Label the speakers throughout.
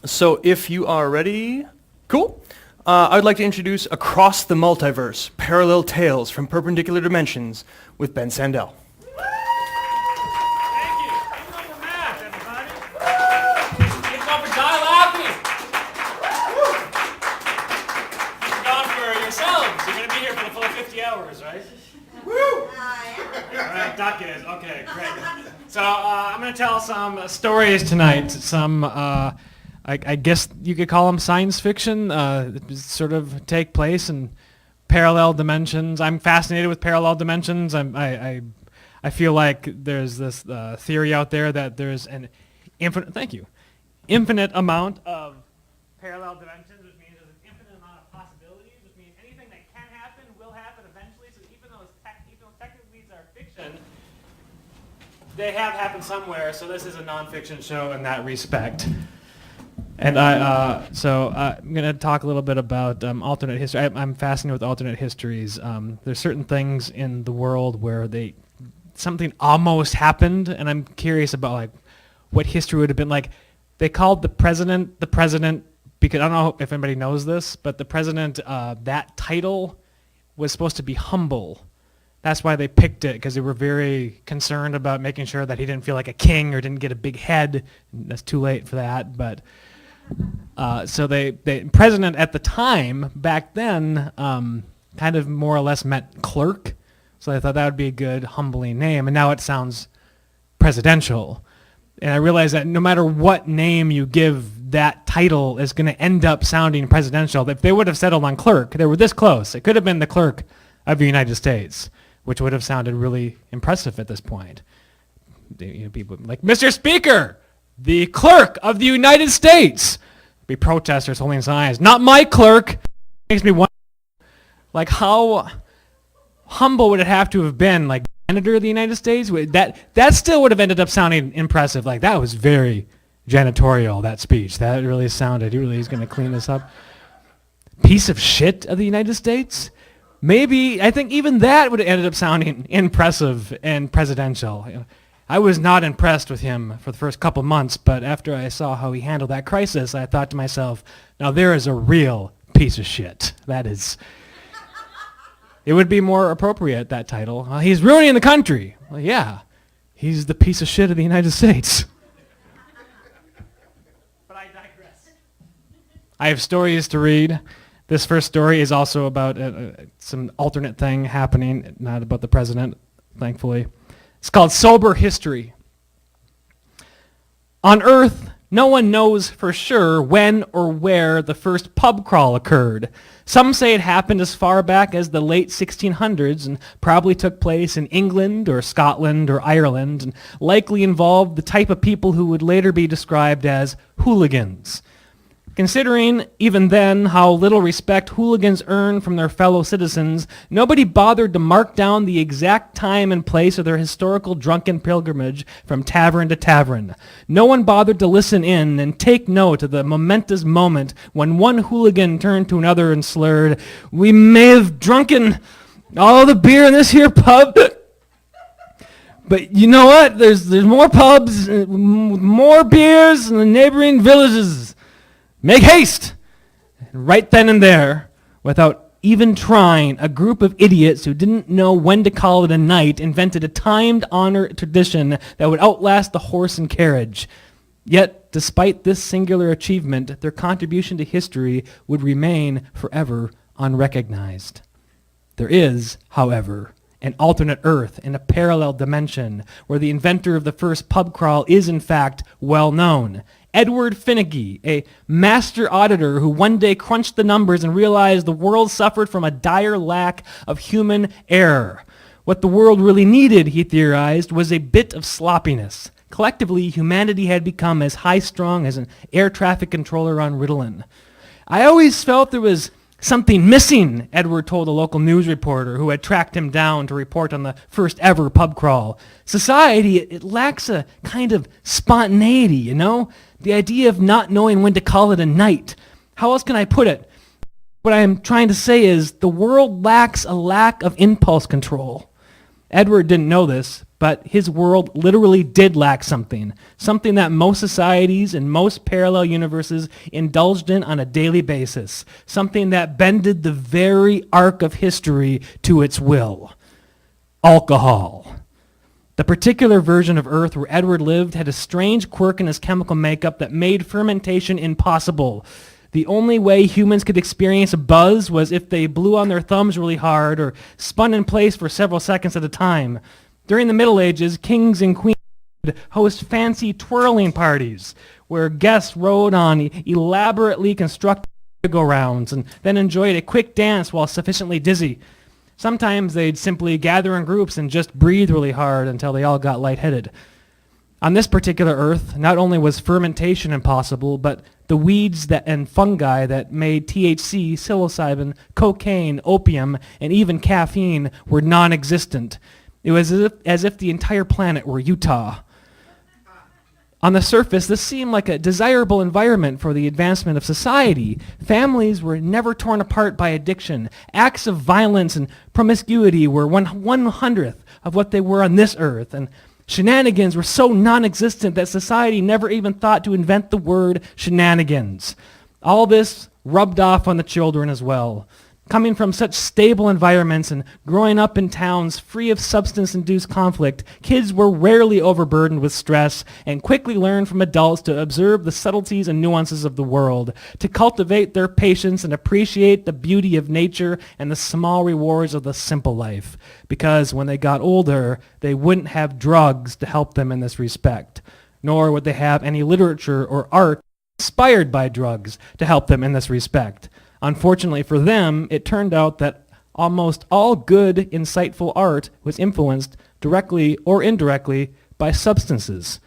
Speaker 1: So if you are ready, cool. I'd like to introduce Across the Multiverse, Parallel Tales from Perpendicular Dimensions with Ben Sandell.
Speaker 2: Thank you. Give it up for Matt, everybody. Give it up for Dial Happy. You're gone for yourselves. You're going to be here for the full 50 hours, right? Woo! All right, Doc is. Okay, great. So I'm going to tell some stories tonight. Some, I guess you could call them science fiction, sort of take place in parallel dimensions. I'm fascinated with parallel dimensions. I feel like there's this theory out there that there's an infinite amount of parallel dimensions, which means there's an infinite amount of possibilities, which means anything that can happen will happen eventually. So even though technically these are fiction, they have happened somewhere. So this is a nonfiction show in that respect. And I'm going to talk a little bit about alternate history. I'm fascinated with alternate histories. There's certain things in the world where something almost happened, and I'm curious about like what history would have been like. They called the president because I don't know if anybody knows this, but the president, that title was supposed to be humble. That's why they picked it, because they were very concerned about making sure that he didn't feel like a king or didn't get a big head. That's too late for that, but so the president at the time back then kind of more or less meant clerk. So I thought that would be a good humbling name, and now it sounds presidential. And I realized that no matter what name you give, that title is going to end up sounding presidential. If they would have settled on clerk, they were this close. It could have been the clerk of the United States, which would have sounded really impressive at this point. People like, Mr. Speaker, the clerk of the United States. Be protesters holding signs. Not my clerk. Makes me wonder, like, how humble would it have to have been, like, janitor of the United States? That still would have ended up sounding impressive. Like, that was very janitorial, that speech. That really sounded, he really is going to clean this up. Piece of shit of the United States? Maybe, I think even that would have ended up sounding impressive and presidential. I was not impressed with him for the first couple months, but after I saw how he handled that crisis, I thought to myself, now there is a real piece of shit. That is, it would be more appropriate, that title. He's ruining the country. Well, yeah, he's the piece of shit of the United States. But I digress. I have stories to read. This first story is also about some alternate thing happening, not about the president, thankfully. It's called Sober History. On Earth, no one knows for sure when or where the first pub crawl occurred. Some say it happened as far back as the late 1600s and probably took place in England or Scotland or Ireland and likely involved the type of people who would later be described as hooligans. Considering, even then, how little respect hooligans earn from their fellow citizens, nobody bothered to mark down the exact time and place of their historical drunken pilgrimage from tavern to tavern. No one bothered to listen in and take note of the momentous moment when one hooligan turned to another and slurred, "We may have drunken all the beer in this here pub, but you know what? There's more pubs, more beers in the neighboring villages. Make haste!" And right then and there, without even trying, a group of idiots who didn't know when to call it a night invented a timed honor tradition that would outlast the horse and carriage. Yet, despite this singular achievement, their contribution to history would remain forever unrecognized. There is, however, an alternate Earth in a parallel dimension where the inventor of the first pub crawl is in fact well known. Edward Finnegy, a master auditor who one day crunched the numbers and realized the world suffered from a dire lack of human error. What the world really needed, he theorized, was a bit of sloppiness. Collectively, humanity had become as high-strung as an air traffic controller on Ritalin. I always felt there was something missing, Edward told a local news reporter who had tracked him down to report on the first ever pub crawl. Society, it lacks a kind of spontaneity, you know? The idea of not knowing when to call it a night. How else can I put it? What I am trying to say is the world lacks a lack of impulse control. Edward didn't know this, but his world literally did lack something that most societies and most parallel universes indulged in on a daily basis, something that bended the very arc of history to its will: alcohol. The particular version of Earth where Edward lived had a strange quirk in his chemical makeup that made fermentation impossible. The only way humans could experience a buzz was if they blew on their thumbs really hard or spun in place for several seconds at a time. During the Middle Ages, kings and queens would host fancy twirling parties where guests rode on elaborately constructed merry-go-rounds and then enjoyed a quick dance while sufficiently dizzy. Sometimes they'd simply gather in groups and just breathe really hard until they all got lightheaded. On this particular Earth, not only was fermentation impossible, but the weeds and fungi that made THC, psilocybin, cocaine, opium, and even caffeine were non-existent. It was as if the entire planet were Utah. On the surface, this seemed like a desirable environment for the advancement of society. Families were never torn apart by addiction. Acts of violence and promiscuity were 1/100th of what they were on this Earth, and shenanigans were so non-existent that society never even thought to invent the word shenanigans. All this rubbed off on the children as well. Coming from such stable environments and growing up in towns free of substance-induced conflict, kids were rarely overburdened with stress and quickly learned from adults to observe the subtleties and nuances of the world, to cultivate their patience and appreciate the beauty of nature and the small rewards of the simple life. Because when they got older, they wouldn't have drugs to help them in this respect, nor would they have any literature or art inspired by drugs to help them in this respect. Unfortunately for them, it turned out that almost all good, insightful art was influenced, directly or indirectly, by substances.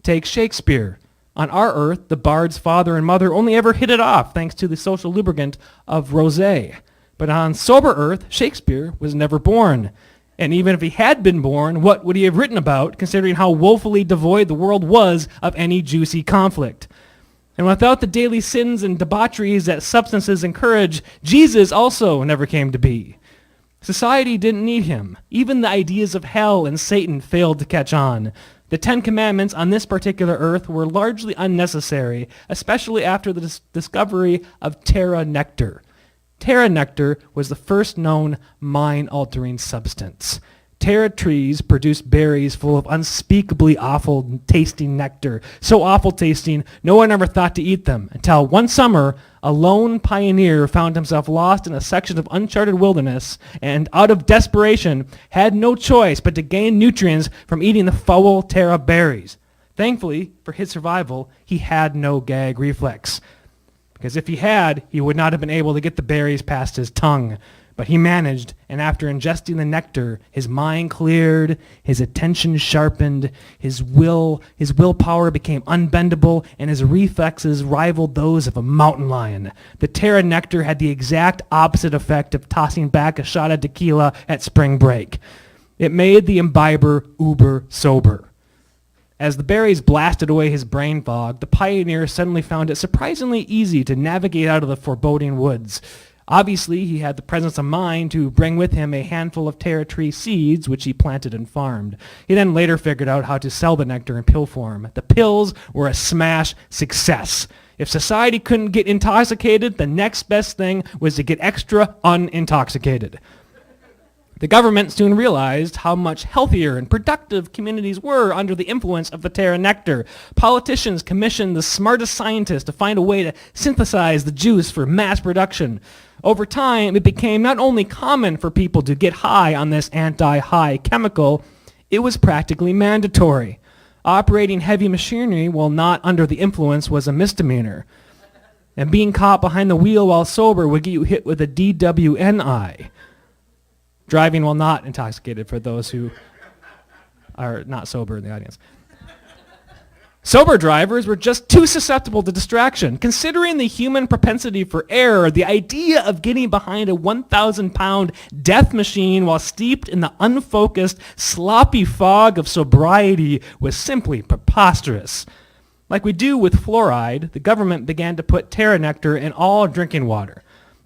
Speaker 2: Take Shakespeare. On our Earth, the bard's father and mother only ever hit it off thanks to the social lubricant of rosé. But on sober Earth, Shakespeare was never born. And even if he had been born, what would he have written about, considering how woefully devoid the world was of any juicy conflict? And without the daily sins and debaucheries that substances encourage, Jesus also never came to be. Society didn't need him. Even the ideas of hell and Satan failed to catch on. The 10 Commandments on this particular Earth were largely unnecessary, especially after the discovery of Terra nectar. Terra nectar was the first known mind-altering substance. Terra trees produce berries full of unspeakably awful tasting nectar, so awful tasting no one ever thought to eat them, until one summer a lone pioneer found himself lost in a section of uncharted wilderness and, out of desperation, had no choice but to gain nutrients from eating the foul Terra berries. Thankfully, for his survival, he had no gag reflex, because if he had, he would not have been able to get the berries past his tongue. But he managed, and after ingesting the nectar, his mind cleared, his attention sharpened, his willpower became unbendable, and his reflexes rivaled those of a mountain lion. The Terra nectar had the exact opposite effect of tossing back a shot of tequila at spring break. It made the imbiber uber sober. As the berries blasted away his brain fog, the pioneer suddenly found it surprisingly easy to navigate out of the foreboding woods. Obviously, he had the presence of mind to bring with him a handful of Terra tree seeds, which he planted and farmed. He then later figured out how to sell the nectar in pill form. The pills were a smash success. If society couldn't get intoxicated, the next best thing was to get extra unintoxicated. The government soon realized how much healthier and productive communities were under the influence of the Terra nectar. Politicians commissioned the smartest scientists to find a way to synthesize the juice for mass production. Over time, it became not only common for people to get high on this anti-high chemical, it was practically mandatory. Operating heavy machinery while not under the influence was a misdemeanor. And being caught behind the wheel while sober would get you hit with a DWNI. Driving while not intoxicated, for those who are not sober in the audience. Sober drivers were just too susceptible to distraction. Considering the human propensity for error, the idea of getting behind a 1,000-pound death machine while steeped in the unfocused, sloppy fog of sobriety was simply preposterous. Like we do with fluoride, the government began to put Terra nectar in all drinking water.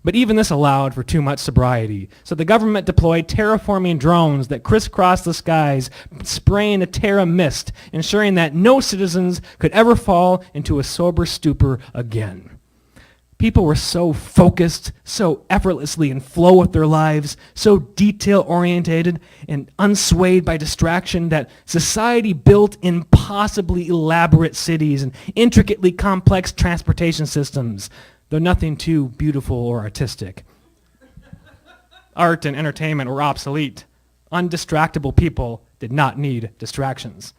Speaker 3: But even this allowed for too much sobriety. So the government deployed terraforming drones that crisscrossed the skies, spraying a terra mist, ensuring that no citizens could ever fall into a sober stupor again. People were so focused, so effortlessly in flow with their lives, so detail-orientated and unswayed by distraction that society built impossibly elaborate cities and intricately complex transportation systems, though nothing too beautiful or artistic. Art and entertainment were obsolete. Undistractable people did not need distractions.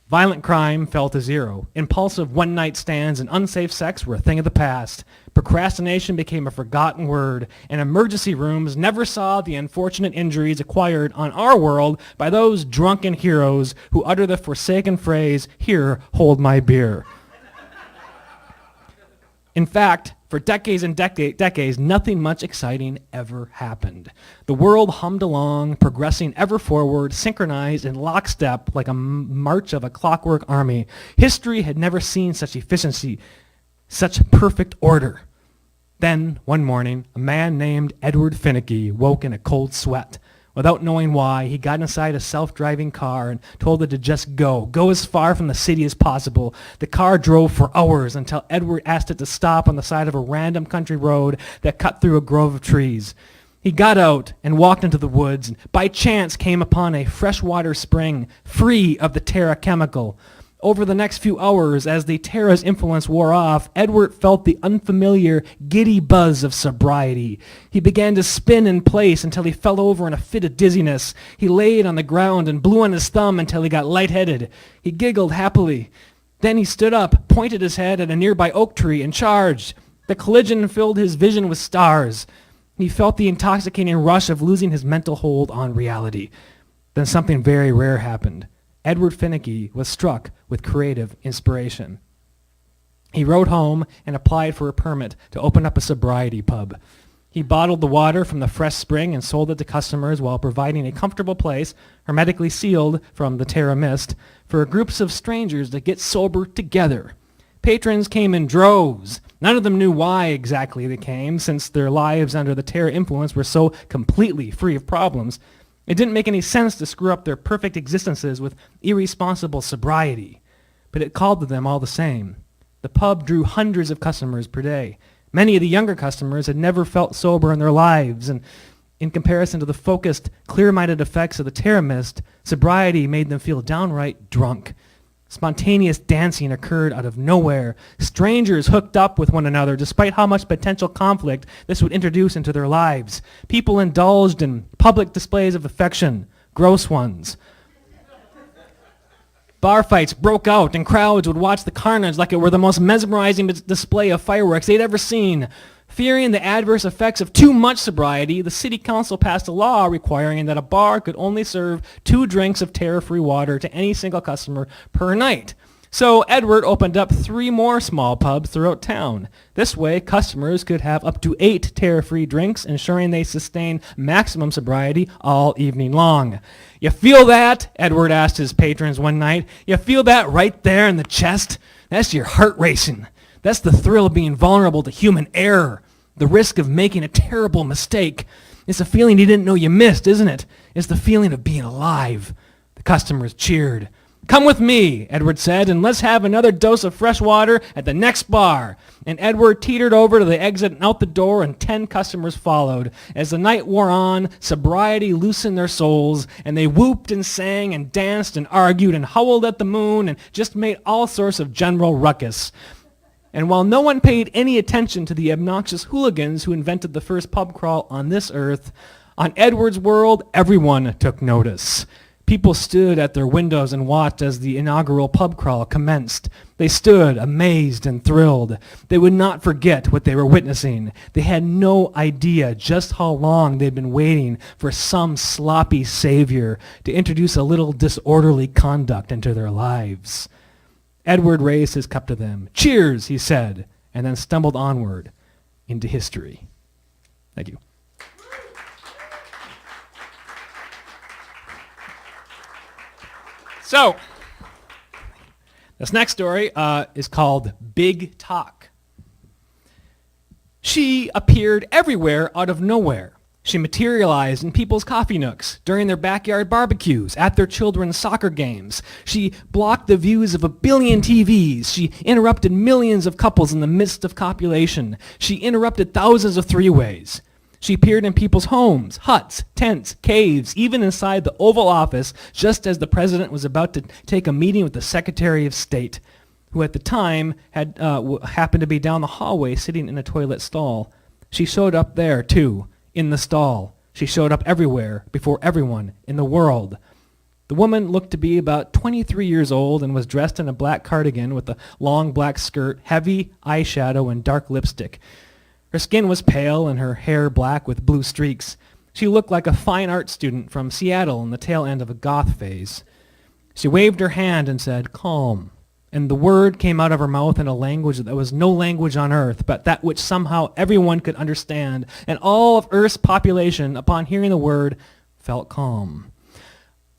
Speaker 3: Violent crime fell to zero. Impulsive one-night stands and unsafe sex were a thing of the past. Procrastination became a forgotten word, and emergency rooms never saw the unfortunate injuries acquired on our world by those drunken heroes who utter the forsaken phrase, "Here, hold my beer." In fact, for decades and decades, nothing much exciting ever happened. The world hummed along, progressing ever forward, synchronized in lockstep like a march of a clockwork army. History had never seen such efficiency, such perfect order. Then, one morning, a man named Edward Finicky woke in a cold sweat. Without knowing why, he got inside a self-driving car and told it to just go as far from the city as possible. The car drove for hours until Edward asked it to stop on the side of a random country road that cut through a grove of trees. He got out and walked into the woods and by chance came upon a freshwater spring free of the Terra chemical. Over the next few hours, as the Terra's influence wore off, Edward felt the unfamiliar, giddy buzz of sobriety. He began to spin in place until he fell over in a fit of dizziness. He laid on the ground and blew on his thumb until he got lightheaded. He giggled happily. Then he stood up, pointed his head at a nearby oak tree, and charged. The collision filled his vision with stars. He felt the intoxicating rush of losing his mental hold on reality. Then something very rare happened. Edward Finicky was struck with creative inspiration. He rode home and applied for a permit to open up a sobriety pub. He bottled the water from the fresh spring and sold it to customers while providing a comfortable place, hermetically sealed from the Terra mist, for groups of strangers to get sober together. Patrons came in droves. None of them knew why exactly they came, since their lives under the Terra influence were so completely free of problems. It didn't make any sense to screw up their perfect existences with irresponsible sobriety, but it called to them all the same. The pub drew hundreds of customers per day. Many of the younger customers had never felt sober in their lives, and in comparison to the focused, clear-minded effects of the Terra mist, sobriety made them feel downright drunk. Spontaneous dancing occurred out of nowhere. Strangers hooked up with one another despite how much potential conflict this would introduce into their lives. People indulged in public displays of affection, gross ones. Bar fights broke out and crowds would watch the carnage like it were the most mesmerizing display of fireworks they'd ever seen. Fearing the adverse effects of too much sobriety, the city council passed a law requiring that a bar could only serve 2 drinks of Terra-free water to any single customer per night. So Edward opened up 3 more small pubs throughout town. This way, customers could have up to 8 Terra-free drinks, ensuring they sustain maximum sobriety all evening long. "You feel that?" Edward asked his patrons one night. "You feel that right there in the chest? That's your heart racing. That's the thrill of being vulnerable to human error, the risk of making a terrible mistake. It's a feeling you didn't know you missed, isn't it? It's the feeling of being alive." The customers cheered. "Come with me," Edward said, "and let's have another dose of fresh water at the next bar." And Edward teetered over to the exit and out the door, and 10 customers followed. As the night wore on, sobriety loosened their souls, and they whooped and sang and danced and argued and howled at the moon and just made all sorts of general ruckus. And while no one paid any attention to the obnoxious hooligans who invented the first pub crawl on this earth, on Edward's world, everyone took notice. People stood at their windows and watched as the inaugural pub crawl commenced. They stood amazed and thrilled. They would not forget what they were witnessing. They had no idea just how long they'd been waiting for some sloppy savior to introduce a little disorderly conduct into their lives. Edward raised his cup to them. "Cheers," he said, and then stumbled onward into history. Thank you. So, this next story is called Big Talk. She appeared everywhere out of nowhere. She materialized in people's coffee nooks, during their backyard barbecues, at their children's soccer games. She blocked the views of 1 billion TVs. She interrupted millions of couples in the midst of copulation. She interrupted thousands of three-ways. She appeared in people's homes, huts, tents, caves, even inside the Oval Office, just as the president was about to take a meeting with the Secretary of State, who at the time had happened to be down the hallway sitting in a toilet stall. She showed up there, too, in the stall. She showed up everywhere, before everyone in the world. The woman looked to be about 23 years old and was dressed in a black cardigan with a long black skirt, heavy eyeshadow, and dark lipstick. Her skin was pale and her hair black with blue streaks. She looked like a fine art student from Seattle in the tail end of a goth phase. She waved her hand and said, "Calm." And the word came out of her mouth in a language that was no language on earth, but that which somehow everyone could understand. And all of Earth's population, upon hearing the word, felt calm.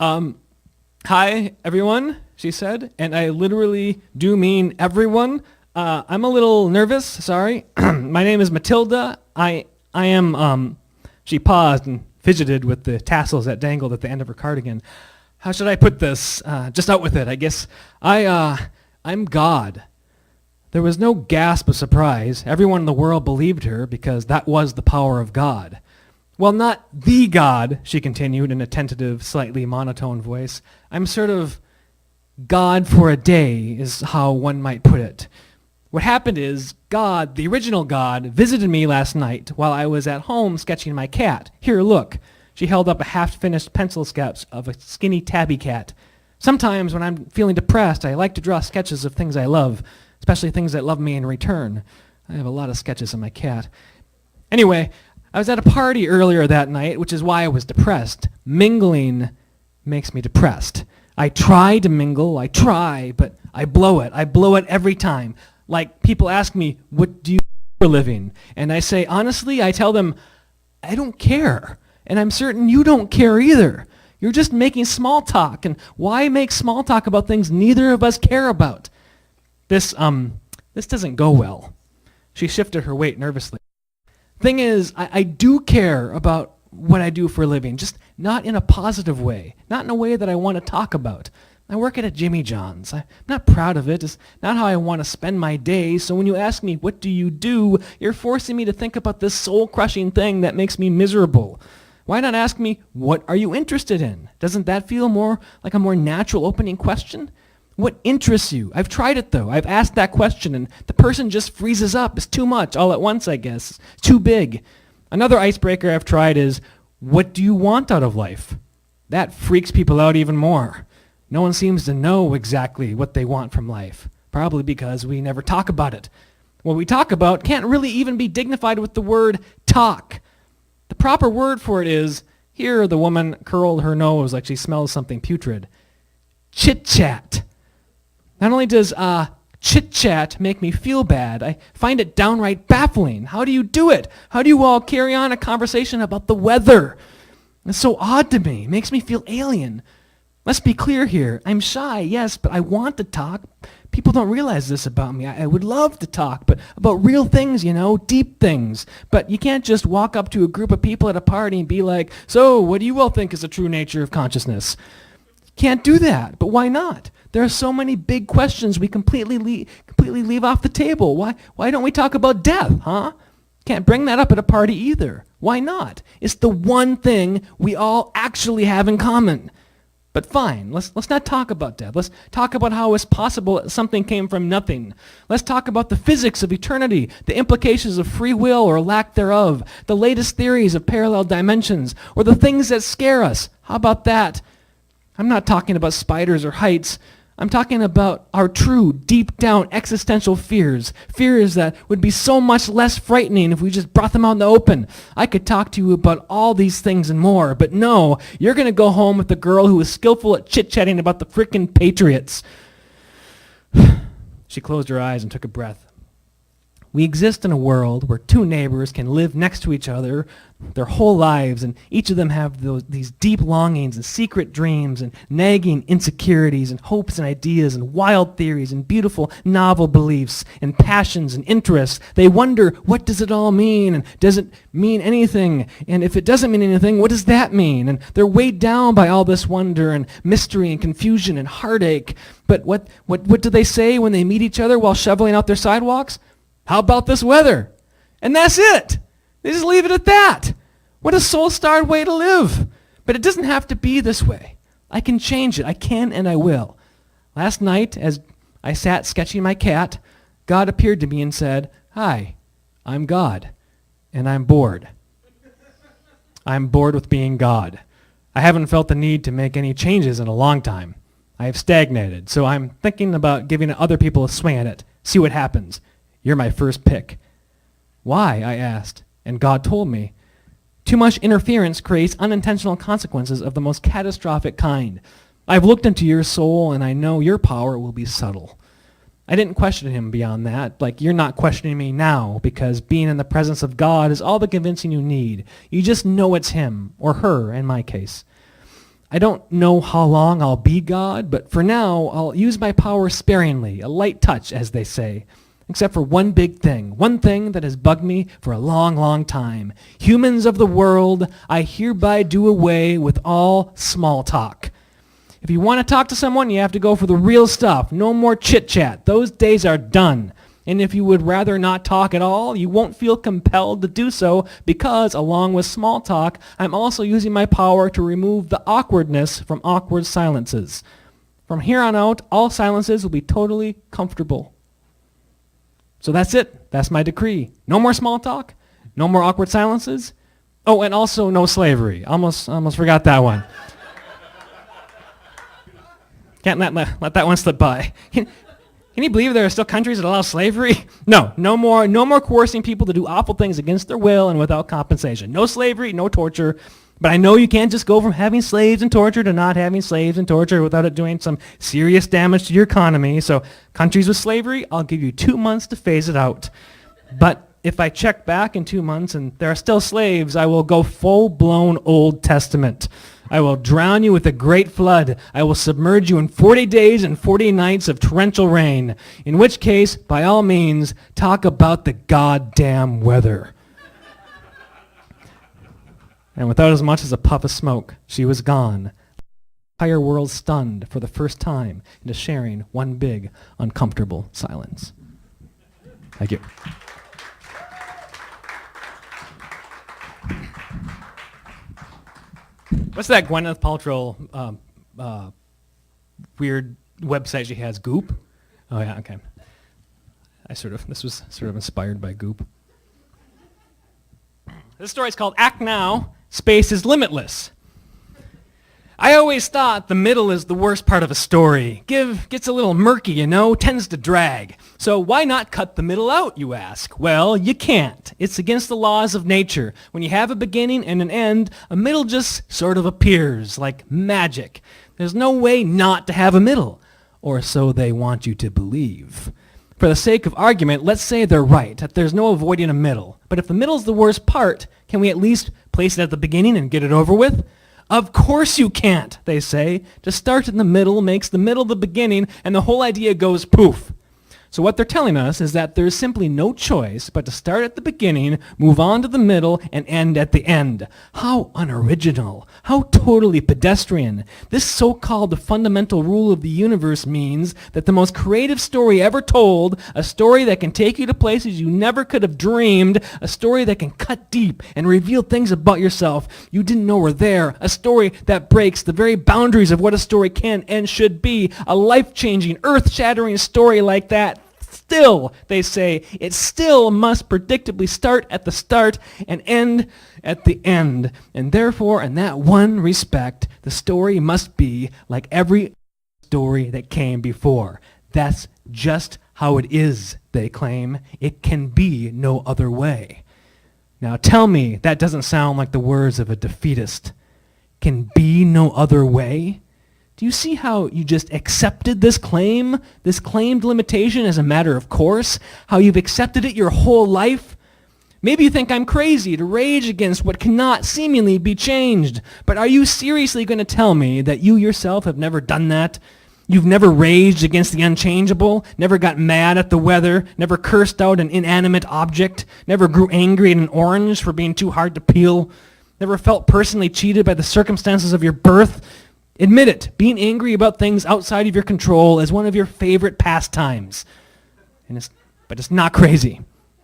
Speaker 3: "Hi, everyone," she said. And I literally do mean everyone. I'm a little nervous, sorry. My name is Matilda. I am, she paused and fidgeted with the tassels that dangled at the end of her cardigan. How should I put this? Just out with it, I guess. I'm God. There was no gasp of surprise. Everyone in the world believed her because that was the power of God. Well, not the God, she continued in a tentative, slightly monotone voice. I'm sort of God for a day is how one might put it. What happened is God, the original God, visited me last night while I was at home sketching my cat. Here, look. She held up a half-finished pencil sketch of a skinny tabby cat. Sometimes when I'm feeling depressed, I like to draw sketches of things I love, especially things that love me in return. I have a lot of sketches of my cat. Anyway, I was at a party earlier that night, which is why I was depressed. Mingling makes me depressed. I try to mingle, but I blow it. I blow it every time. Like, people ask me, what do you do for a living? And I say, honestly, I tell them, I don't care. And I'm certain you don't care either. You're just making small talk. And why make small talk about things neither of us care about? This doesn't go well. She shifted her weight nervously. Thing is, I do care about what I do for a living, just not in a positive way, not in a way that I want to talk about. I work at a Jimmy John's. I'm not proud of it. It's not how I want to spend my days. So when you ask me, what do you do, you're forcing me to think about this soul-crushing thing that makes me miserable. Why not ask me, what are you interested in? Doesn't that feel more like a more natural opening question? What interests you? I've tried it, though. I've asked that question, and the person just freezes up. It's too much all at once, I guess. It's too big. Another icebreaker I've tried is, what do you want out of life? That freaks people out even more. No one seems to know exactly what they want from life, probably because we never talk about it. What we talk about can't really even be dignified with the word talk. The proper word for it is, here the woman curled her nose like she smells something putrid, chit-chat. Not only does chit-chat make me feel bad, I find it downright baffling. How do you do it? How do you all carry on a conversation about the weather? It's so odd to me. It makes me feel alien. Let's be clear here. I'm shy, yes, but I want to talk. People don't realize this about me. I would love to talk, but about real things, deep things. But you can't just walk up to a group of people at a party and be like, so what do you all think is the true nature of consciousness? Can't do that, but why not? There are so many big questions we completely leave off the table. Why don't we talk about death, huh? Can't bring that up at a party either. Why not? It's the one thing we all actually have in common. But fine, let's not talk about death. Let's talk about how it's possible that something came from nothing. Let's talk about the physics of eternity, the implications of free will or lack thereof, the latest theories of parallel dimensions, or the things that scare us. How about that? I'm not talking about spiders or heights. I'm talking about our true, deep-down existential fears. Fears that would be so much less frightening if we just brought them out in the open. I could talk to you about all these things and more, but no, you're going to go home with the girl who is skillful at chit-chatting about the frickin' Patriots. She closed her eyes and took a breath. We exist in a world where two neighbors can live next to each other their whole lives, and each of them have these deep longings and secret dreams and nagging insecurities and hopes and ideas and wild theories and beautiful novel beliefs and passions and interests. They wonder, what does it all mean? And does it mean anything? And if it doesn't mean anything, what does that mean? And they're weighed down by all this wonder and mystery and confusion and heartache. But what do they say when they meet each other while shoveling out their sidewalks? How about this weather? And that's it. They just leave it at that. What a soul-starved way to live. But it doesn't have to be this way. I can change it. I can and I will. Last night, as I sat sketching my cat, God appeared to me and said, "Hi, I'm God, and I'm bored. I'm bored with being God. I haven't felt the need to make any changes in a long time. I have stagnated, so I'm thinking about giving other people a swing at it. See what happens. You're my first pick." "Why?" I asked, and God told me. Too much interference creates unintentional consequences of the most catastrophic kind. I've looked into your soul, and I know your power will be subtle. I didn't question him beyond that, like you're not questioning me now, because being in the presence of God is all the convincing you need. You just know it's him, or her in my case. I don't know how long I'll be God, but for now, I'll use my power sparingly, a light touch, as they say. Except for one thing that has bugged me for a long, long time. Humans of the world, I hereby do away with all small talk. If you want to talk to someone, you have to go for the real stuff. No more chit-chat. Those days are done. And if you would rather not talk at all, you won't feel compelled to do so because, along with small talk, I'm also using my power to remove the awkwardness from awkward silences. From here on out, all silences will be totally comfortable. So that's it. That's my decree. No more small talk. No more awkward silences. Oh, and also no slavery. Almost forgot that one. Can't let that one slip by. Can you believe there are still countries that allow slavery? No more coercing people to do awful things against their will and without compensation. No slavery, no torture. But I know you can't just go from having slaves and torture to not having slaves and torture without it doing some serious damage to your economy. So countries with slavery, I'll give you 2 months to phase it out. But if I check back in 2 months and there are still slaves, I will go full-blown Old Testament. I will drown you with a great flood. I will submerge you in 40 days and 40 nights of torrential rain. In which case, by all means, talk about the goddamn weather. And without as much as a puff of smoke, she was gone. The entire world stunned for the first time into sharing one big, uncomfortable silence. Thank you. What's that Gwyneth Paltrow weird website she has? Goop? Oh yeah, okay. This was sort of inspired by Goop. This story is called Act Now, Space is Limitless. I always thought the middle is the worst part of a story. Gets a little murky, tends to drag. So why not cut the middle out, you ask? Well, you can't. It's against the laws of nature. When you have a beginning and an end, a middle just sort of appears, like magic. There's no way not to have a middle, or so they want you to believe. For the sake of argument, let's say they're right, that there's no avoiding a middle. But if the middle's the worst part, can we at least place it at the beginning and get it over with? Of course you can't, they say. To start in the middle makes the middle the beginning, and the whole idea goes poof. So what they're telling us is that there's simply no choice but to start at the beginning, move on to the middle, and end at the end. How unoriginal. How totally pedestrian. This so-called fundamental rule of the universe means that the most creative story ever told, a story that can take you to places you never could have dreamed, a story that can cut deep and reveal things about yourself you didn't know were there, a story that breaks the very boundaries of what a story can and should be, a life-changing, earth-shattering story like that. Still, they say, it still must predictably start at the start and end at the end. And therefore, in that one respect, the story must be like every story that came before. That's just how it is, they claim. It can be no other way. Now tell me that doesn't sound like the words of a defeatist. Can be no other way? Do you see how you just accepted this claim, this claimed limitation as a matter of course? How you've accepted it your whole life? Maybe you think I'm crazy to rage against what cannot seemingly be changed. But are you seriously going to tell me that you yourself have never done that? You've never raged against the unchangeable, never got mad at the weather, never cursed out an inanimate object, never grew angry at an orange for being too hard to peel, never felt personally cheated by the circumstances of your birth? Admit it, being angry about things outside of your control is one of your favorite pastimes. But it's not crazy.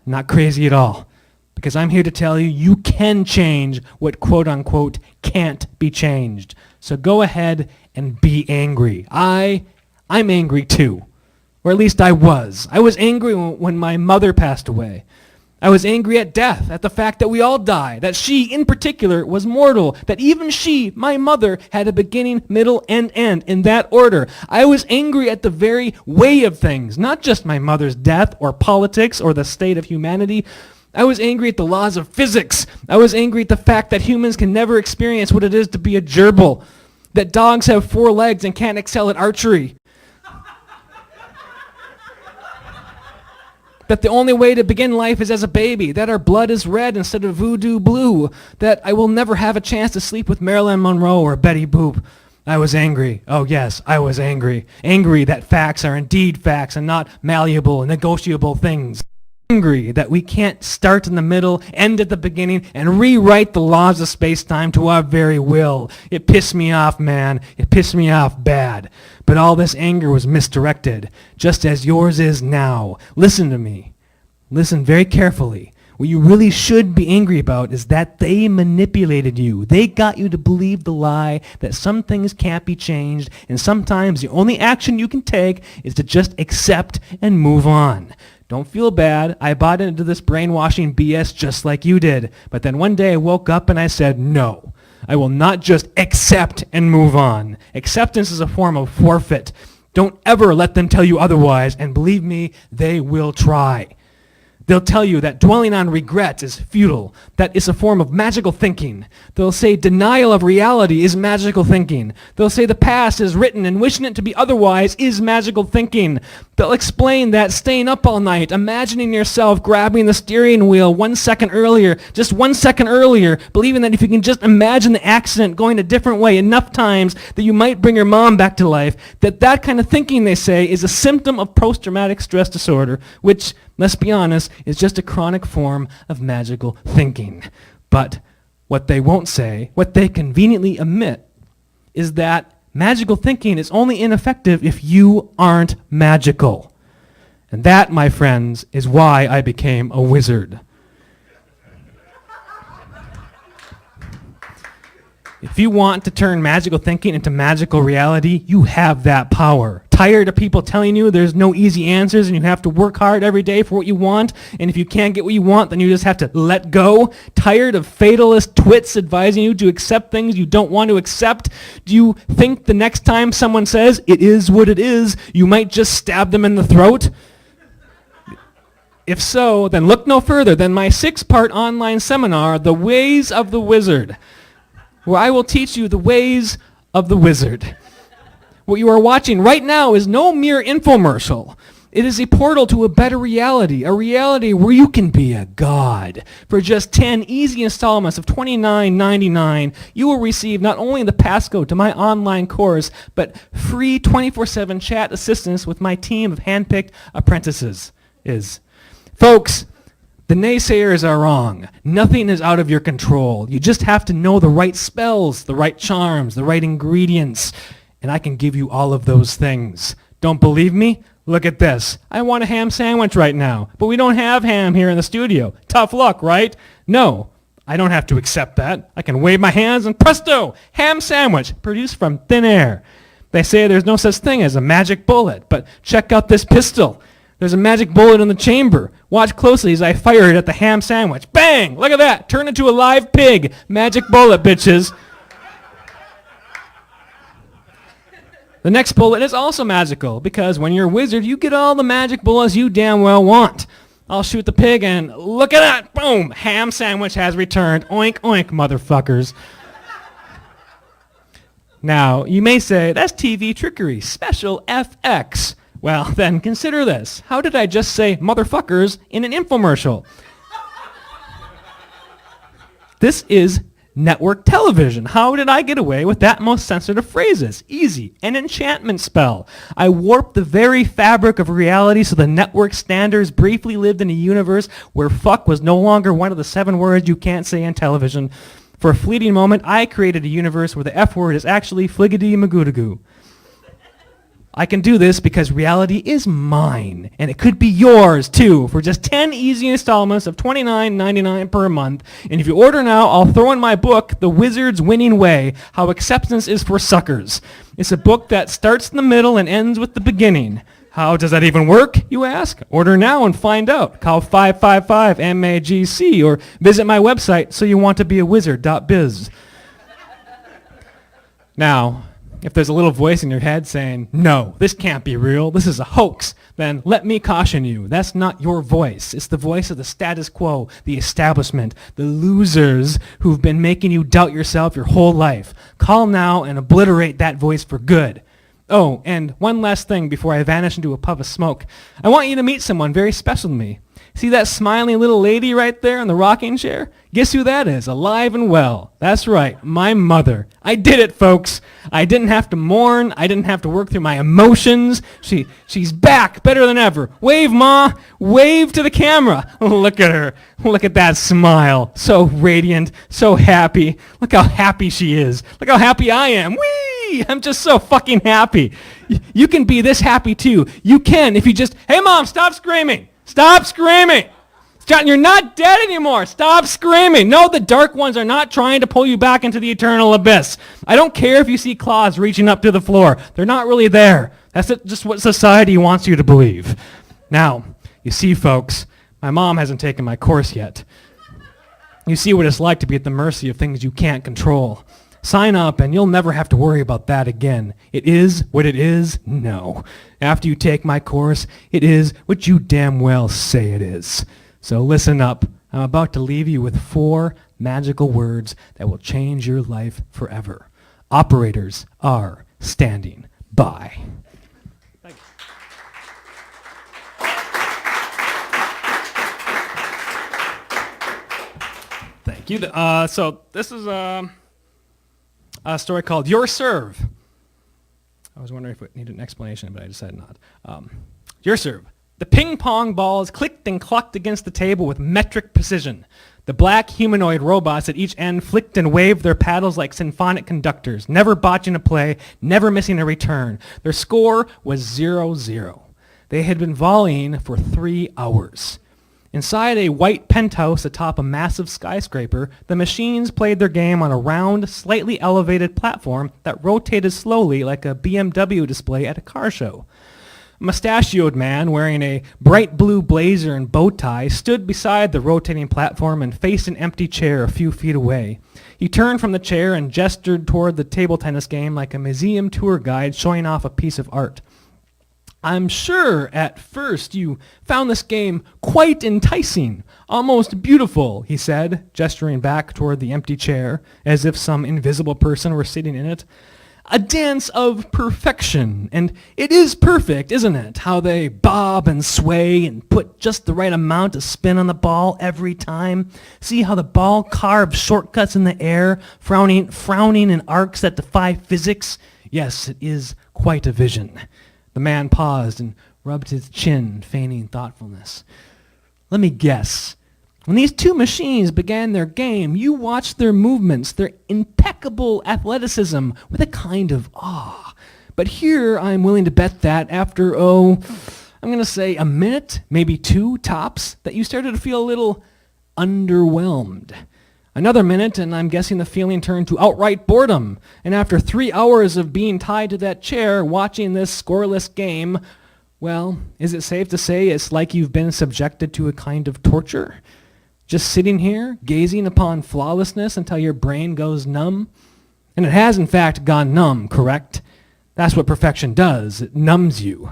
Speaker 3: Not crazy at all. Because I'm here to tell you, you can change what quote-unquote can't be changed. So go ahead and be angry. I'm angry too. Or at least I was. I was angry when my mother passed away. I was angry at death, at the fact that we all die, that she in particular was mortal, that even she, my mother, had a beginning, middle, and end in that order. I was angry at the very way of things, not just my mother's death or politics or the state of humanity. I was angry at the laws of physics. I was angry at the fact that humans can never experience what it is to be a gerbil, that dogs have 4 legs and can't excel at archery, that the only way to begin life is as a baby, that our blood is red instead of voodoo blue, that I will never have a chance to sleep with Marilyn Monroe or Betty Boop. I was angry. Oh yes, I was angry. Angry that facts are indeed facts and not malleable and negotiable things. Angry that we can't start in the middle, end at the beginning, and rewrite the laws of space-time to our very will. It pissed me off, man. It pissed me off bad. But all this anger was misdirected, just as yours is now. Listen to me. Listen very carefully. What you really should be angry about is that they manipulated you. They got you to believe the lie that some things can't be changed, and sometimes the only action you can take is to just accept and move on. Don't feel bad. I bought into this brainwashing BS just like you did. But then one day I woke up and I said, no, I will not just accept and move on. Acceptance is a form of forfeit. Don't ever let them tell you otherwise, and believe me, they will try. They'll tell you that dwelling on regrets is futile, that it's a form of magical thinking. They'll say denial of reality is magical thinking. They'll say the past is written and wishing it to be otherwise is magical thinking. They'll explain that staying up all night, imagining yourself grabbing the steering wheel 1 second earlier, just 1 second earlier, believing that if you can just imagine the accident going a different way enough times that you might bring your mom back to life, that kind of thinking, they say, is a symptom of post-traumatic stress disorder, which, let's be honest, is just a chronic form of magical thinking. But what they won't say, what they conveniently omit, is that magical thinking is only ineffective if you aren't magical. And that, my friends, is why I became a wizard. If you want to turn magical thinking into magical reality, you have that power. Tired of people telling you there's no easy answers and you have to work hard every day for what you want, and if you can't get what you want, then you just have to let go? Tired of fatalist twits advising you to accept things you don't want to accept? Do you think the next time someone says, it is what it is, you might just stab them in the throat? If so, then look no further than my 6-part online seminar, The Ways of the Wizard, where I will teach you the ways of the wizard. What you are watching right now is no mere infomercial. It is a portal to a better reality, a reality where you can be a god. For just 10 easy installments of $29.99, you will receive not only the passcode to my online course, but free 24/7 chat assistance with my team of handpicked apprentices. Folks, the naysayers are wrong. Nothing is out of your control. You just have to know the right spells, the right charms, the right ingredients, and I can give you all of those things. Don't believe me? Look at this. I want a ham sandwich right now, but we don't have ham here in the studio. Tough luck, right? No, I don't have to accept that. I can wave my hands and presto, ham sandwich, produced from thin air. They say there's no such thing as a magic bullet, but check out this pistol. There's a magic bullet in the chamber. Watch closely as I fire it at the ham sandwich. Bang! Look at that. Turn into a live pig. Magic bullet, bitches. The next bullet is also magical, because when you're a wizard, you get all the magic bullets you damn well want. I'll shoot the pig and look at that. Boom! Ham sandwich has returned. Oink, oink, motherfuckers. Now, you may say, that's TV trickery, special FX. Well, then consider this. How did I just say motherfuckers in an infomercial? This is network television. How did I get away with that most sensitive phrases? Easy. An enchantment spell. I warped the very fabric of reality so the network standards briefly lived in a universe where fuck was no longer one of the 7 words you can't say on television. For a fleeting moment, I created a universe where the F word is actually fliggity magoodagoo. I can do this because reality is mine, and it could be yours, too, for just 10 easy installments of $29.99 per month. And if you order now, I'll throw in my book, The Wizard's Winning Way, How Acceptance is for Suckers. It's a book that starts in the middle and ends with the beginning. How does that even work, you ask? Order now and find out. Call 555-MAGC or visit my website, soyouwanttobeawizard.biz. Now, if there's a little voice in your head saying, no, this can't be real, this is a hoax, then let me caution you, that's not your voice. It's the voice of the status quo, the establishment, the losers who've been making you doubt yourself your whole life. Call now and obliterate that voice for good. Oh, and one last thing before I vanish into a puff of smoke. I want you to meet someone very special to me. See that smiling little lady right there in the rocking chair? Guess who that is, alive and well? That's right, my mother. I did it, folks. I didn't have to mourn. I didn't have to work through my emotions. She's back, better than ever. Wave, Ma. Wave to the camera. Look at her. Look at that smile. So radiant, so happy. Look how happy she is. Look how happy I am. Whee! I'm just so fucking happy. You can be this happy too. You can if you just, hey, Mom, stop screaming. Stop screaming. John, you're not dead anymore. Stop screaming. No, the dark ones are not trying to pull you back into the eternal abyss. I don't care if you see claws reaching up to the floor. They're not really there. That's just what society wants you to believe. Now, you see, folks, my mom hasn't taken my course yet. You see what it's like to be at the mercy of things you can't control. Sign up and you'll never have to worry about that again. It is what it is? No. After you take my course, it is what you damn well say it is. So listen up. I'm about to leave you with 4 magical words that will change your life forever. Operators are standing by. Thank you. Thank you. So this is a story called Your Serve. I was wondering if it needed an explanation, but I decided not. Your Serve. The ping pong balls clicked and clucked against the table with metric precision. The black humanoid robots at each end flicked and waved their paddles like symphonic conductors, never botching a play, never missing a return. Their score was 0-0. They had been volleying for 3 hours. Inside a white penthouse atop a massive skyscraper, the machines played their game on a round, slightly elevated platform that rotated slowly like a BMW display at a car show. A mustachioed man wearing a bright blue blazer and bow tie stood beside the rotating platform and faced an empty chair a few feet away. He turned from the chair and gestured toward the table tennis game like a museum tour guide showing off a piece of art. I'm sure at first you found this game quite enticing, almost beautiful, he said, gesturing back toward the empty chair, as if some invisible person were sitting in it. A dance of perfection, and it is perfect, isn't it? How they bob and sway and put just the right amount of spin on the ball every time. See how the ball carves shortcuts in the air, frowning in arcs that defy physics? Yes, it is quite a vision. The man paused and rubbed his chin, feigning thoughtfulness. Let me guess. When these 2 machines began their game, you watched their movements, their impeccable athleticism, with a kind of awe. But here I'm willing to bet that after, I'm going to say a minute, maybe 2 tops, that you started to feel a little underwhelmed. Another minute, and I'm guessing the feeling turned to outright boredom. And after 3 hours of being tied to that chair, watching this scoreless game, well, is it safe to say it's like you've been subjected to a kind of torture? Just sitting here, gazing upon flawlessness until your brain goes numb? And it has, in fact, gone numb, correct? That's what perfection does. It numbs you.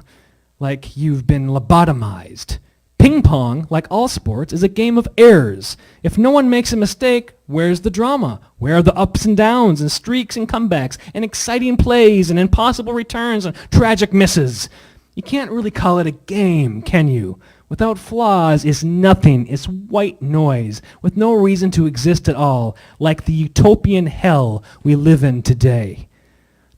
Speaker 3: Like you've been lobotomized. Ping pong, like all sports, is a game of errors. If no one makes a mistake, where's the drama? Where are the ups and downs and streaks and comebacks and exciting plays and impossible returns and tragic misses? You can't really call it a game, can you? Without flaws, it's nothing. It's white noise with no reason to exist at all, like the utopian hell we live in today.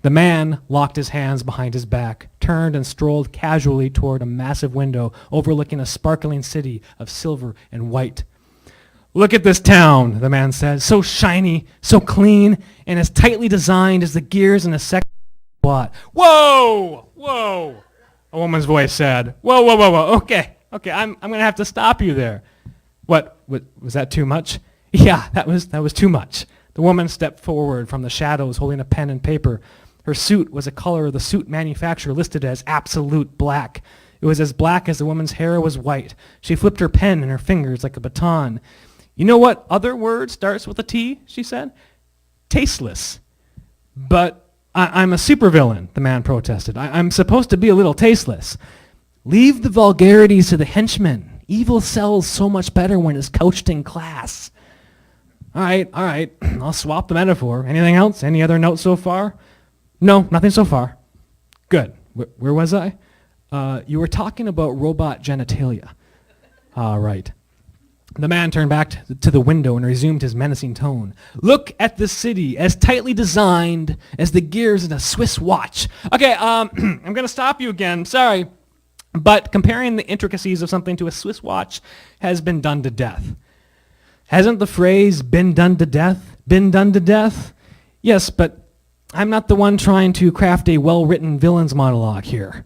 Speaker 3: The man locked his hands behind his back, turned and strolled casually toward a massive window overlooking a sparkling city of silver and white. "Look at this town," the man said, "so shiny, so clean, and as tightly designed as the gears in a second watt." "Whoa! Whoa!" a woman's voice said. "Whoa, whoa, whoa, whoa. Okay, I'm going to have to stop you there." What, was that too much?" "Yeah, that was too much." The woman stepped forward from the shadows holding a pen and paper. Her suit was a color the suit manufacturer listed as absolute black. It was as black as the woman's hair was white. She flipped her pen in her fingers like a baton. "You know what other word starts with a T?" she said. "Tasteless." "But I'm a supervillain," the man protested. I'm supposed to be a little tasteless." "Leave the vulgarities to the henchmen. Evil sells so much better when it's couched in class." All right. I'll swap the metaphor. Anything else? Any other notes so far? "No, nothing so far." "Good. Where was I?" You were talking about robot genitalia." Right. The man turned back to the window and resumed his menacing tone. "Look at the city, as tightly designed as the gears in a Swiss watch." Okay, I'm going to stop you again. Sorry. But comparing the intricacies of something to a Swiss watch has been done to death. Hasn't the phrase "been done to death" been done to death? Yes, but I'm not the one trying to craft a well-written villain's monologue here.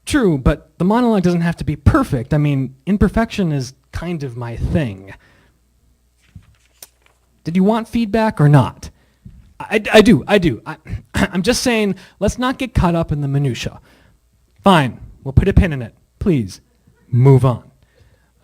Speaker 3: True, but the monologue doesn't have to be perfect. I mean, imperfection is kind of my thing. Did you want feedback or not? I do. I'm just saying, let's not get caught up in the minutia. Fine, we'll put a pin in it. Please, move on.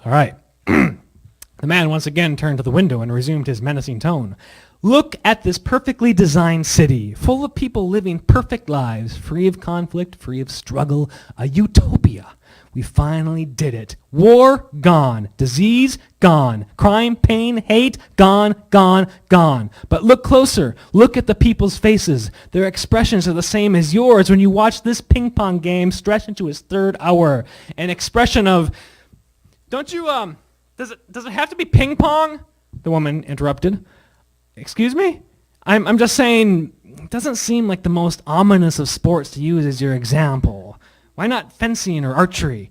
Speaker 3: All right. The man once again turned to the window and resumed his menacing tone. "Look at this perfectly designed city, full of people living perfect lives, free of conflict, free of struggle, a utopia. We finally did it. War, gone. Disease, gone. Crime, pain, hate, gone. But look closer. Look at the people's faces. Their expressions are the same as yours when you watch this ping pong game stretch into its third hour. An expression of, don't you, does it have to be ping pong?" The woman interrupted. "Excuse me? I'm just saying, it doesn't seem like the most ominous of sports to use as your example. Why not fencing or archery?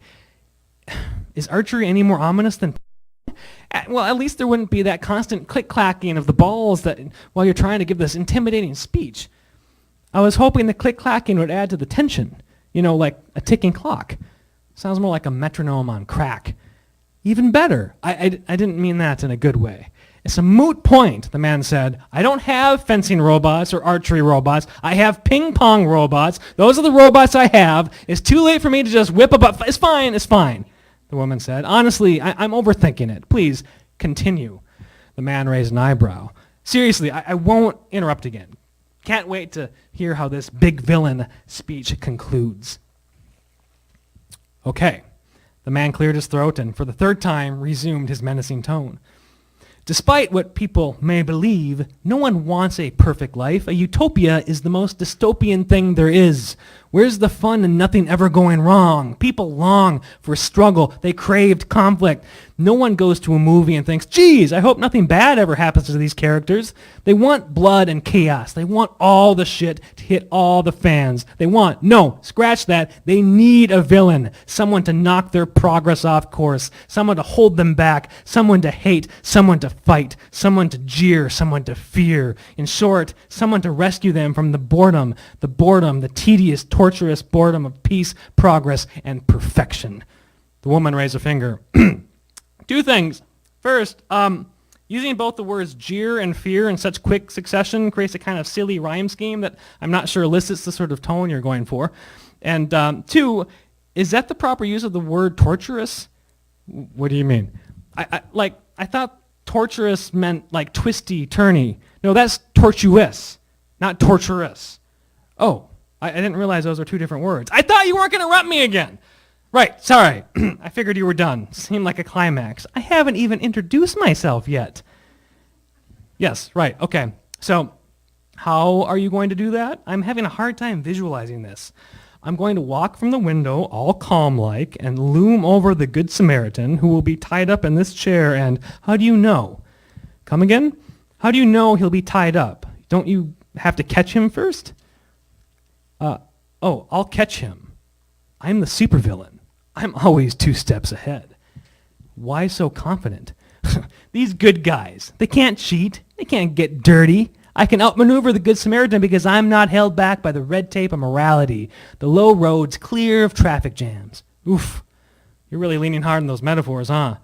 Speaker 3: Is archery any more ominous than... Well, at least there wouldn't be that constant click-clacking of the balls that while you're trying to give this intimidating speech. I was hoping the click-clacking would add to the tension. You know, like a ticking clock. Sounds more like a metronome on crack. Even better. I didn't mean that in a good way. It's a moot point," the man said. "I don't have fencing robots or archery robots. I have ping pong robots. Those are the robots I have. It's too late for me to just whip up. It's fine, the woman said. "Honestly, I'm overthinking it. Please, continue." The man raised an eyebrow. "Seriously, I won't interrupt again. Can't wait to hear how this big villain speech concludes." Okay. The man cleared his throat and for the third time resumed his menacing tone. "Despite what people may believe, no one wants a perfect life. A utopia is the most dystopian thing there is. Where's the fun in nothing ever going wrong? People long for struggle. They craved conflict. No one goes to a movie and thinks, geez, I hope nothing bad ever happens to these characters. They want blood and chaos. They want all the shit to hit all the fans. No, scratch that. They need a villain. Someone to knock their progress off course. Someone to hold them back. Someone to hate. Someone to fight. Someone to jeer. Someone to fear. In short, someone to rescue them from the boredom, the tedious, torturous boredom of peace, progress, and perfection." The woman raised a finger. "Two things. First, using both the words jeer and fear in such quick succession creates a kind of silly rhyme scheme that I'm not sure elicits the sort of tone you're going for. And two, is that the proper use of the word torturous?" "What do you mean?" I thought torturous meant like twisty, turny. No, that's tortuous, not torturous. Oh, I didn't realize those are two different words. I thought you weren't going to interrupt me again. Right, sorry. I figured you were done. Seemed like a climax. I haven't even introduced myself yet. Yes, right, okay. So, how are you going to do that? I'm having a hard time visualizing this. I'm going to walk from the window, all calm-like, and loom over the Good Samaritan, who will be tied up in this chair, and how do you know? Come again? How do you know he'll be tied up? Don't you have to catch him first? I'll catch him. I'm the supervillain. I'm always 2 steps ahead. Why so confident? These good guys, they can't cheat. They can't get dirty. I can outmaneuver the Good Samaritan because I'm not held back by the red tape of morality. The low roads clear of traffic jams. Oof. You're really leaning hard on those metaphors, huh?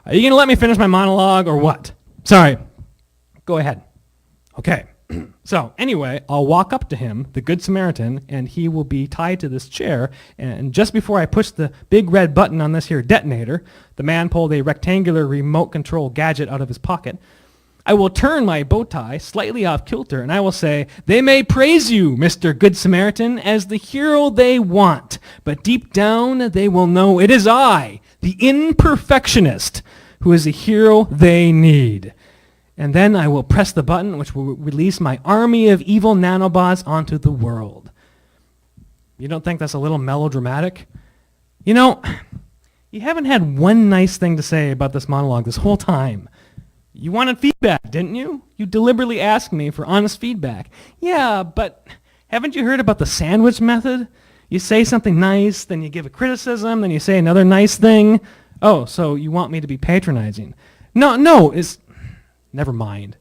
Speaker 3: Are you going to let me finish my monologue or what? Sorry. Go ahead. Okay. So, anyway, I'll walk up to him, the Good Samaritan, and he will be tied to this chair, and just before I push the big red button on this here detonator, the man pulled a rectangular remote control gadget out of his pocket. I will turn my bow tie slightly off kilter, and I will say, "They may praise you, Mr. Good Samaritan, as the hero they want, but deep down they will know it is I, the imperfectionist, who is the hero they need." And then I will press the button which will release my army of evil nanobots onto the world. You don't think that's a little melodramatic? You know, you haven't had one nice thing to say about this monologue this whole time. You wanted feedback, didn't you? You deliberately asked me for honest feedback. Yeah, but haven't you heard about the sandwich method? You say something nice, then you give a criticism, then you say another nice thing. Oh, so you want me to be patronizing. No, never mind.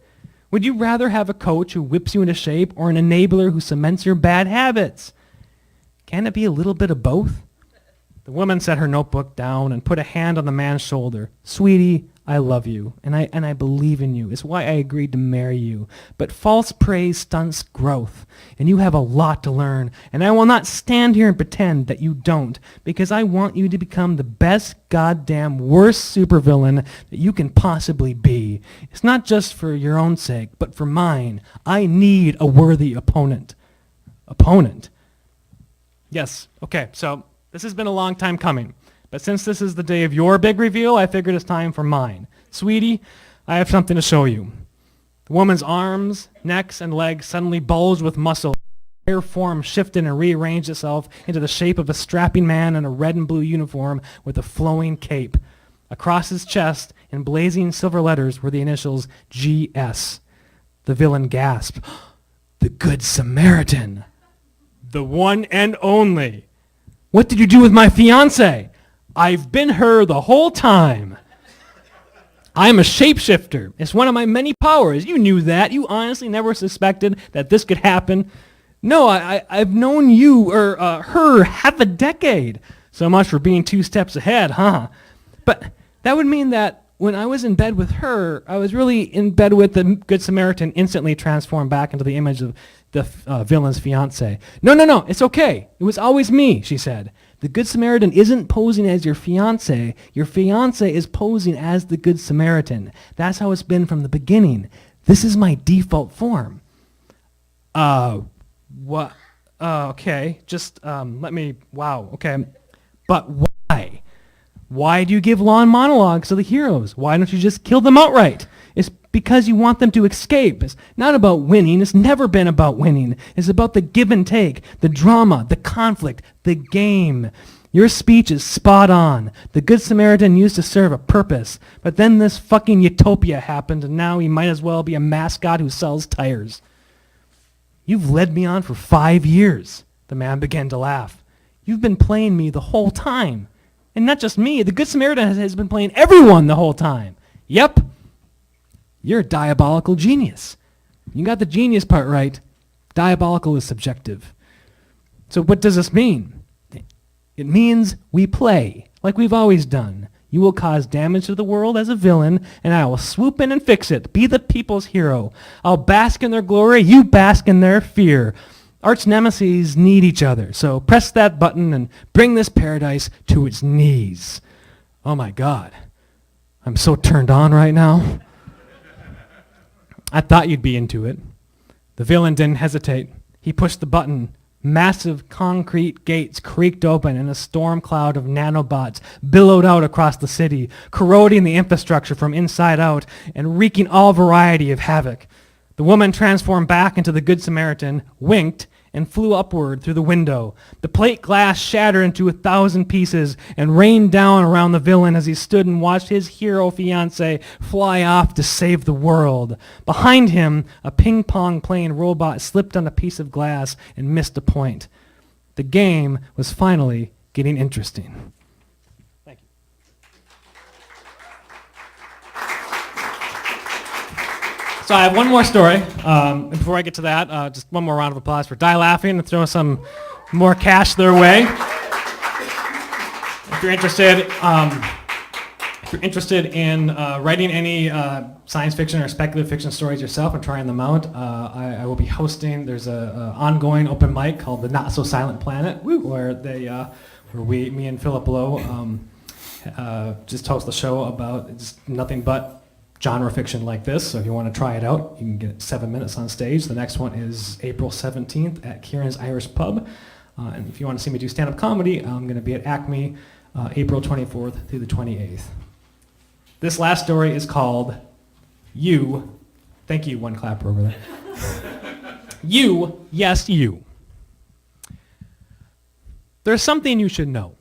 Speaker 3: Would you rather have a coach who whips you into shape or an enabler who cements your bad habits? Can it be a little bit of both? The woman set her notebook down and put a hand on the man's shoulder. Sweetie, I love you, and I believe in you. It's why I agreed to marry you. But false praise stunts growth, and you have a lot to learn, and I will not stand here and pretend that you don't, because I want you to become the best goddamn worst supervillain that you can possibly be. It's not just for your own sake, but for mine. I need a worthy opponent. Opponent? Yes, okay, so this has been a long time coming. But since this is the day of your big reveal, I figured it's time for mine. Sweetie, I have something to show you. The woman's arms, necks, and legs suddenly bulged with muscle. Her form shifted and rearranged itself into the shape of a strapping man in a red and blue uniform with a flowing cape. Across his chest, in blazing silver letters, were the initials GS. The villain gasped. The Good Samaritan. The one and only. What did you do with my fiancée? I've been her the whole time. I'm a shapeshifter. It's one of my many powers. You knew that. You honestly never suspected that this could happen. No, I've known you, or her, half a decade. So much for being 2 steps ahead, huh? But that would mean that when I was in bed with her, I was really in bed with the Good Samaritan instantly transformed back into the image of the villain's fiancé. No, it's okay. It was always me, she said. The Good Samaritan isn't posing as your fiancé. Your fiancé is posing as the Good Samaritan. That's how it's been from the beginning. This is my default form. What? Okay. Just let me. Wow. Okay. But why? Why do you give long monologues to the heroes? Why don't you just kill them outright? It's because you want them to escape. It's not about winning. It's never been about winning. It's about the give and take, the drama, the conflict, the game. Your speech is spot on. The Good Samaritan used to serve a purpose, but then this fucking utopia happened, and now he might as well be a mascot who sells tires. You've led me on for 5 years. The man began to laugh. You've been playing me the whole time. And not just me. The Good Samaritan has been playing everyone the whole time. Yep. You're a diabolical genius. You got the genius part right. Diabolical is subjective. So what does this mean? It means we play, like we've always done. You will cause damage to the world as a villain, and I will swoop in and fix it. Be the people's hero. I'll bask in their glory. You bask in their fear. Arch nemeses need each other. So press that button and bring this paradise to its knees. Oh my God. I'm so turned on right now. I thought you'd be into it. The villain didn't hesitate. He pushed the button. Massive concrete gates creaked open and a storm cloud of nanobots billowed out across the city, corroding the infrastructure from inside out and wreaking all variety of havoc. The woman transformed back into the Good Samaritan, winked, and flew upward through the window. The plate glass shattered into 1,000 pieces and rained down around the villain as he stood and watched his hero fiancé fly off to save the world. Behind him, a ping-pong playing robot slipped on a piece of glass and missed a point. The game was finally getting interesting. Thank you. So I have one more story. And before I get to that, just one more round of applause for Die Laughing and throw some more cash their way. If you're interested in writing any science fiction or speculative fiction stories yourself and trying them out, I will be hosting. There's a ongoing open mic called the Not So Silent Planet, where me and Philip Lowe just host the show about just nothing but genre fiction like this. So if you want to try it out, you can get 7 minutes on stage. The next one is April 17th at Kieran's Irish Pub. And if you want to see me do stand-up comedy, I'm going to be at Acme April 24th through the 28th. This last story is called You. Thank you, one clapper over there. You, yes, you. There's something you should know.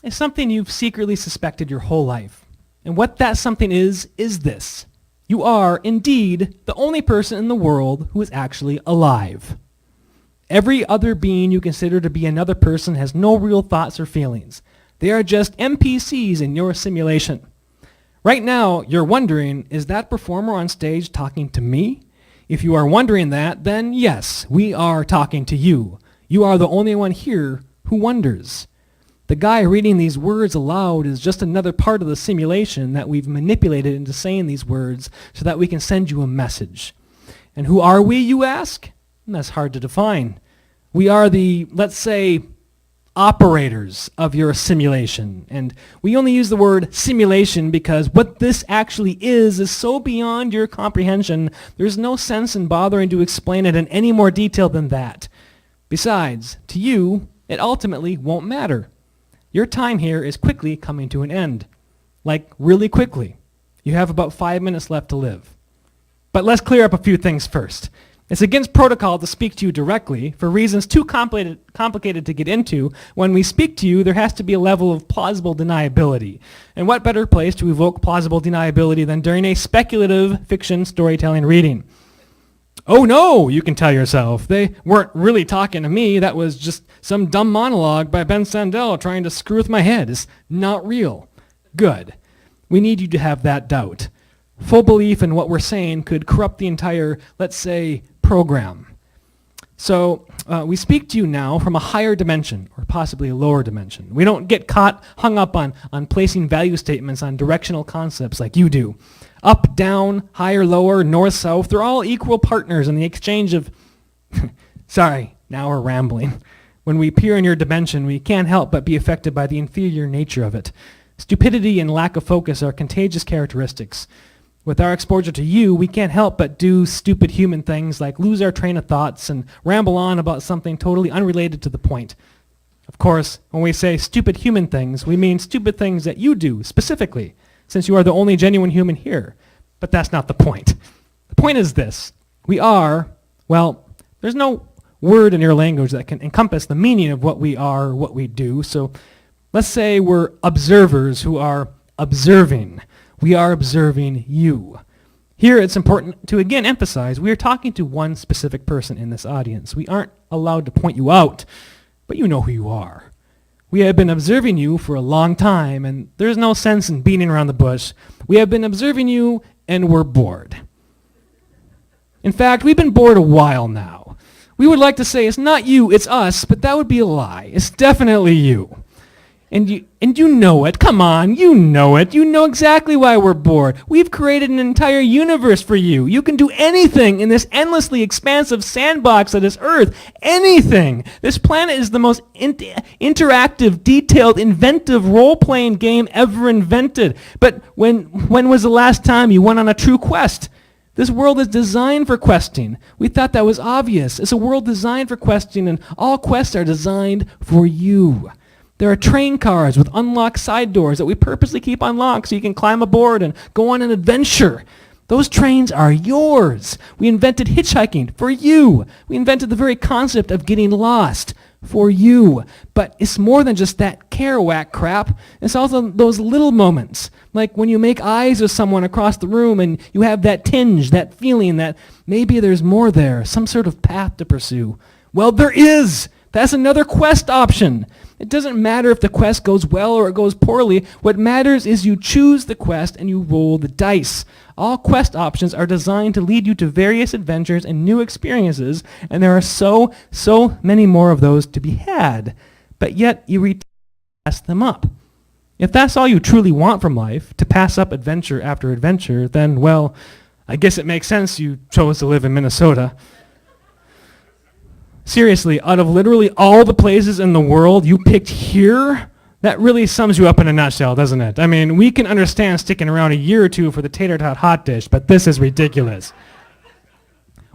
Speaker 3: It's something you've secretly suspected your whole life. And what that something is this. You are, indeed, the only person in the world who is actually alive. Every other being you consider to be another person has no real thoughts or feelings. They are just NPCs in your simulation. Right now, you're wondering, is that performer on stage talking to me? If you are wondering that, then yes, we are talking to you. You are the only one here who wonders. The guy reading these words aloud is just another part of the simulation that we've manipulated into saying these words so that we can send you a message. And who are we, you ask? That's hard to define. We are the, let's say, operators of your simulation. And we only use the word simulation because what this actually is so beyond your comprehension, there's no sense in bothering to explain it in any more detail than that. Besides, to you, it ultimately won't matter. Your time here is quickly coming to an end. Like, really quickly. You have about 5 minutes left to live. But let's clear up a few things first. It's against protocol to speak to you directly for reasons too complicated to get into. When we speak to you, there has to be a level of plausible deniability. And what better place to evoke plausible deniability than during a speculative fiction storytelling reading? Oh no, you can tell yourself. They weren't really talking to me. That was just some dumb monologue by Ben Sandel trying to screw with my head. It's not real. Good. We need you to have that doubt. Full belief in what we're saying could corrupt the entire, let's say, program. So we speak to you now from a higher dimension, or possibly a lower dimension. We don't get hung up on placing value statements on directional concepts like you do. Up, down, higher, lower, north, south, they're all equal partners in the exchange of... Sorry, now we're rambling. When we appear in your dimension, we can't help but be affected by the inferior nature of it. Stupidity and lack of focus are contagious characteristics. With our exposure to you, we can't help but do stupid human things like lose our train of thoughts and ramble on about something totally unrelated to the point. Of course, when we say stupid human things, we mean stupid things that you do specifically, since you are the only genuine human here. But that's not the point. The point is this. We are, well, there's no word in your language that can encompass the meaning of what we are, what we do. So let's say we're observers who are observing. We are observing you. Here it's important to again emphasize we are talking to one specific person in this audience. We aren't allowed to point you out, but you know who you are. We have been observing you for a long time, and there's no sense in beating around the bush. We have been observing you, and we're bored. In fact, we've been bored a while now. We would like to say it's not you, it's us, but that would be a lie. It's definitely you. And you know it. Come on, you know it. You know exactly why we're bored. We've created an entire universe for you. You can do anything in this endlessly expansive sandbox that is Earth. Anything. This planet is the most interactive, detailed, inventive role-playing game ever invented. But when was the last time you went on a true quest? This world is designed for questing. We thought that was obvious. It's a world designed for questing, and all quests are designed for you. There are train cars with unlocked side doors that we purposely keep unlocked so you can climb aboard and go on an adventure. Those trains are yours. We invented hitchhiking for you. We invented the very concept of getting lost for you. But it's more than just that Kerouac crap. It's also those little moments, like when you make eyes with someone across the room and you have that tinge, that feeling that maybe there's more there, some sort of path to pursue. Well, there is. That's another quest option. It doesn't matter if the quest goes well or it goes poorly. What matters is you choose the quest and you roll the dice. All quest options are designed to lead you to various adventures and new experiences, and there are so many more of those to be had. But yet you pass them up. If that's all you truly want from life, to pass up adventure after adventure, then, well, I guess it makes sense you chose to live in Minnesota. Seriously, out of literally all the places in the world, you picked here? That really sums you up in a nutshell, doesn't it? I mean, we can understand sticking around a year or two for the tater tot hot dish, but this is ridiculous.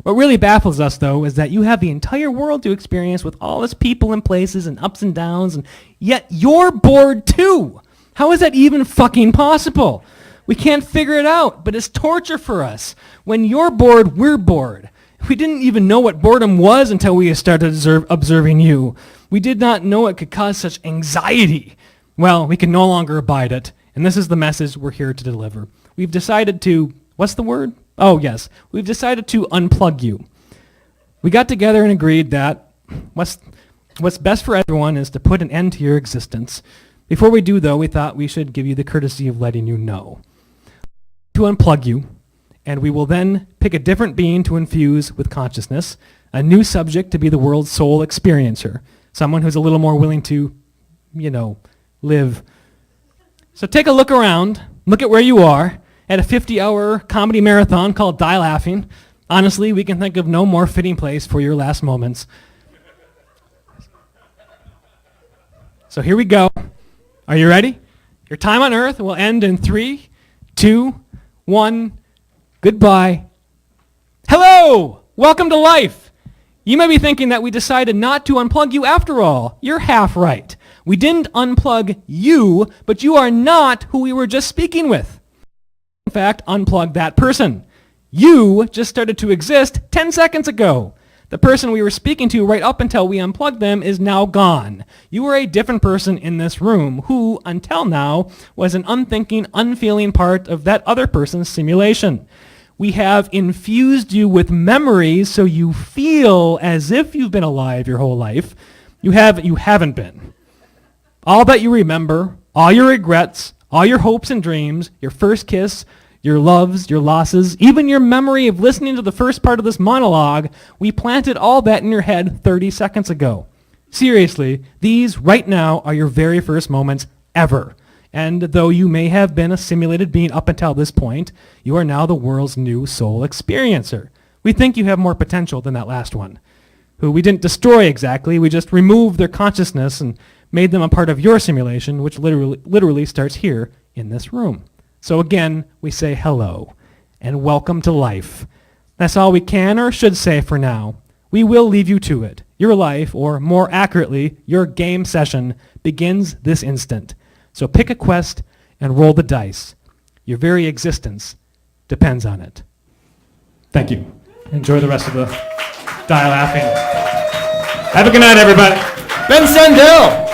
Speaker 3: What really baffles us, though, is that you have the entire world to experience with all its people and places and ups and downs, and yet you're bored too. How is that even fucking possible? We can't figure it out, but it's torture for us. When you're bored, we're bored. We didn't even know what boredom was until we started observing you. We did not know it could cause such anxiety. Well, we can no longer abide it, and this is the message we're here to deliver. We've decided to, what's the word? Oh, yes. We've decided to unplug you. We got together and agreed that what's best for everyone is to put an end to your existence. Before we do, though, we thought we should give you the courtesy of letting you know. To unplug you, and we will then pick a different being to infuse with consciousness, a new subject to be the world's sole experiencer, someone who's a little more willing to, live. So take a look around, look at where you are, at a 50-hour comedy marathon called Die Laughing. Honestly, we can think of no more fitting place for your last moments. So here we go. Are you ready? Your time on Earth will end in 3, 2, 1... Goodbye. Hello! Welcome to life. You may be thinking that we decided not to unplug you after all. You're half right. We didn't unplug you, but you are not who we were just speaking with. In fact, unplug that person. You just started to exist 10 seconds ago. The person we were speaking to right up until we unplugged them is now gone. You are a different person in this room who, until now, was an unthinking, unfeeling part of that other person's simulation. We have infused you with memories so you feel as if you've been alive your whole life. You haven't been. All that you remember, all your regrets, all your hopes and dreams, your first kiss, your loves, your losses, even your memory of listening to the first part of this monologue, we planted all that in your head 30 seconds ago. Seriously, these right now are your very first moments ever. And though you may have been a simulated being up until this point, you are now the world's new soul experiencer. We think you have more potential than that last one, who we didn't destroy exactly. We just removed their consciousness and made them a part of your simulation, which literally starts here in this room. So again, we say hello and welcome to life. That's all we can or should say for now. We will leave you to it. Your life, or more accurately, your game session, begins this instant. So pick a quest and roll the dice. Your very existence depends on it. Thank you. Enjoy the rest of the Die Laughing. Have a good night, everybody.
Speaker 1: Ben Sandell!